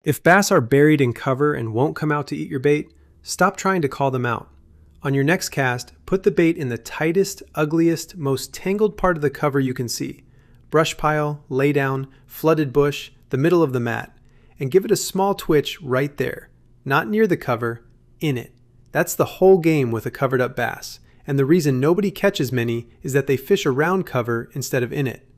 If bass are buried in cover and won't come out to eat your bait, stop trying to call them out. On your next cast, put the bait in the tightest, ugliest, most tangled part of the cover you can see. Brush pile, laydown, flooded bush, the middle of the mat, and give it a small twitch right there. Not near the cover, in it. That's the whole game with a covered up bass, and the reason nobody catches many is that they fish around cover instead of in it.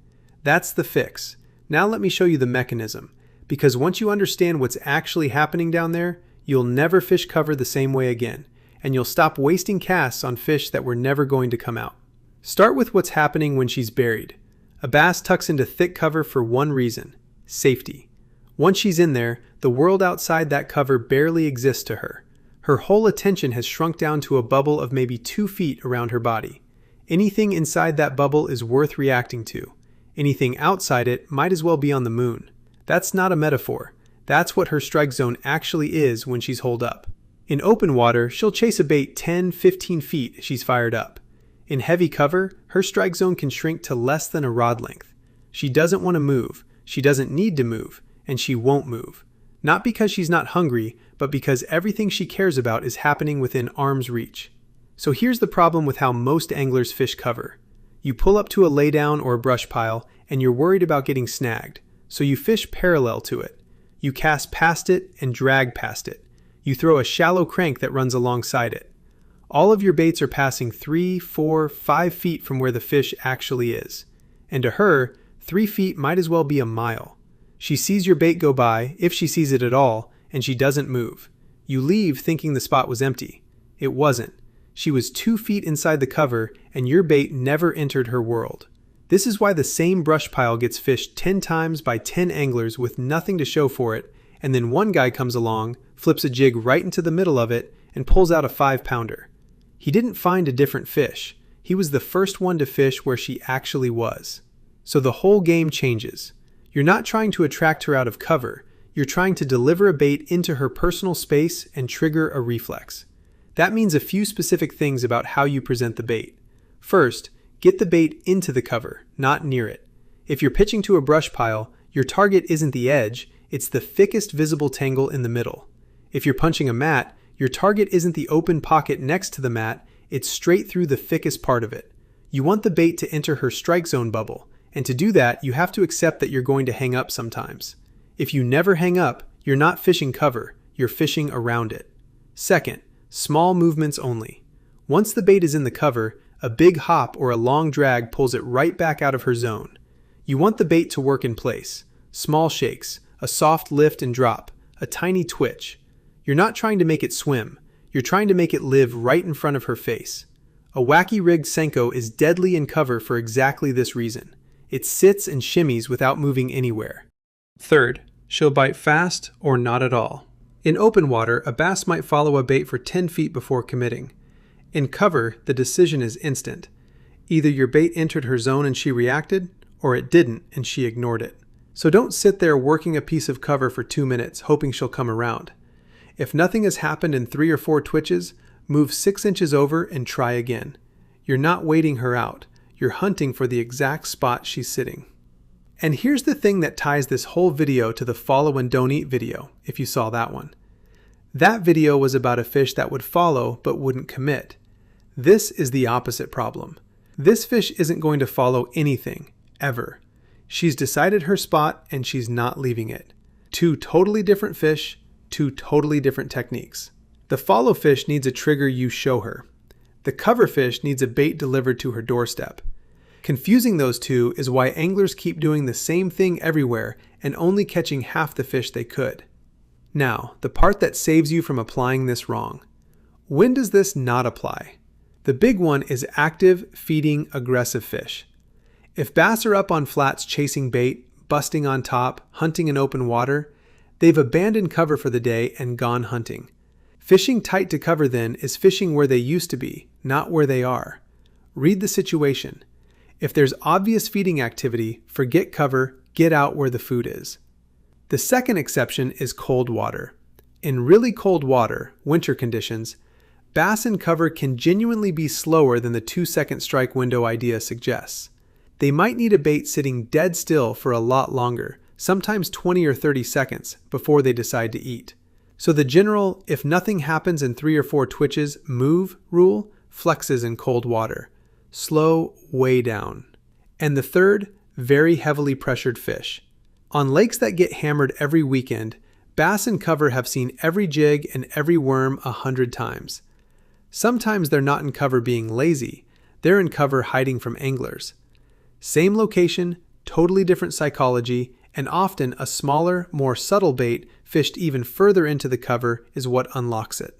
That's the fix. Now let me show you the mechanism, because once you understand what's actually happening down there, you'll never fish cover the same way again, and you'll stop wasting casts on fish that were never going to come out. Start with what's happening when she's buried. A bass tucks into thick cover for one reason: safety. Once she's in there, the world outside that cover barely exists to her. Her whole attention has shrunk down to a bubble of maybe 2 feet around her body. Anything inside that bubble is worth reacting to. Anything outside it might as well be on the moon. That's not a metaphor. That's what her strike zone actually is when she's holed up. In open water, she'll chase a bait 10, 15 feet as she's fired up. In heavy cover, her strike zone can shrink to less than a rod length. She doesn't want to move, she doesn't need to move, and she won't move. Not because she's not hungry, but because everything she cares about is happening within arm's reach. So here's the problem with how most anglers fish cover. You pull up to a laydown or a brush pile, and you're worried about getting snagged, so you fish parallel to it. You cast past it and drag past it. You throw a shallow crank that runs alongside it. All of your baits are passing 3, 4, 5 feet from where the fish actually is. And to her, 3 feet might as well be a mile. She sees your bait go by, if she sees it at all, and she doesn't move. You leave thinking the spot was empty. It wasn't. She was 2 feet inside the cover, and your bait never entered her world. This is why the same brush pile gets fished 10 times by 10 anglers with nothing to show for it, and then one guy comes along, flips a jig right into the middle of it, and pulls out a 5-pounder. He didn't find a different fish. He was the first one to fish where she actually was. So the whole game changes. You're not trying to attract her out of cover. You're trying to deliver a bait into her personal space and trigger a reflex. That means a few specific things about how you present the bait. First, get the bait into the cover, not near it. If you're pitching to a brush pile, your target isn't the edge, it's the thickest visible tangle in the middle. If you're punching a mat, your target isn't the open pocket next to the mat, it's straight through the thickest part of it. You want the bait to enter her strike zone bubble, and to do that, you have to accept that you're going to hang up sometimes. If you never hang up, you're not fishing cover, you're fishing around it. Second, small movements only. Once the bait is in the cover, a big hop or a long drag pulls it right back out of her zone. You want the bait to work in place. Small shakes, a soft lift and drop, a tiny twitch. You're not trying to make it swim. You're trying to make it live right in front of her face. A wacky rigged Senko is deadly in cover for exactly this reason. It sits and shimmies without moving anywhere. Third, she'll bite fast or not at all. In open water, a bass might follow a bait for 10 feet before committing. In cover, the decision is instant. Either your bait entered her zone and she reacted, or it didn't and she ignored it. So don't sit there working a piece of cover for 2 minutes hoping she'll come around. If nothing has happened in 3 or 4 twitches, move 6 inches over and try again. You're not waiting her out. You're hunting for the exact spot she's sitting. And here's the thing that ties this whole video to the follow and don't eat video, if you saw that one. That video was about a fish that would follow but wouldn't commit. This is the opposite problem. This fish isn't going to follow anything, ever. She's decided her spot and she's not leaving it. 2 totally different fish, 2 totally different techniques. The follow fish needs a trigger you show her. The cover fish needs a bait delivered to her doorstep. Confusing those two is why anglers keep doing the same thing everywhere and only catching half the fish they could. Now, the part that saves you from applying this wrong. When does this not apply? The big one is active, feeding, aggressive fish. If bass are up on flats chasing bait, busting on top, hunting in open water, they've abandoned cover for the day and gone hunting. Fishing tight to cover then is fishing where they used to be, not where they are. Read the situation. If there's obvious feeding activity, forget cover, get out where the food is. The second exception is cold water. In really cold water, winter conditions, bass in cover can genuinely be slower than the 2-second strike window idea suggests. They might need a bait sitting dead still for a lot longer, sometimes 20 or 30 seconds before they decide to eat. So the general, if nothing happens in 3 or 4 twitches, move rule flexes in cold water. Slow way down. And the third, very heavily pressured fish. On lakes that get hammered every weekend, bass in cover have seen every jig and every worm 100 times. Sometimes they're not in cover being lazy, they're in cover hiding from anglers. Same location, totally different psychology, and often a smaller, more subtle bait fished even further into the cover is what unlocks it.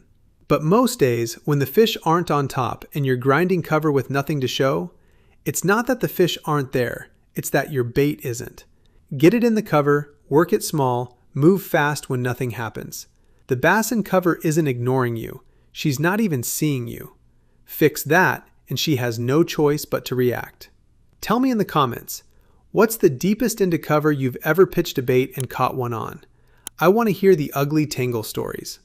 But most days, when the fish aren't on top and you're grinding cover with nothing to show, it's not that the fish aren't there, it's that your bait isn't. Get it in the cover, work it small, move fast when nothing happens. The bass in cover isn't ignoring you. She's not even seeing you. Fix that, and she has no choice but to react. Tell me in the comments, what's the deepest into cover you've ever pitched a bait and caught one on? I want to hear the ugly tangle stories.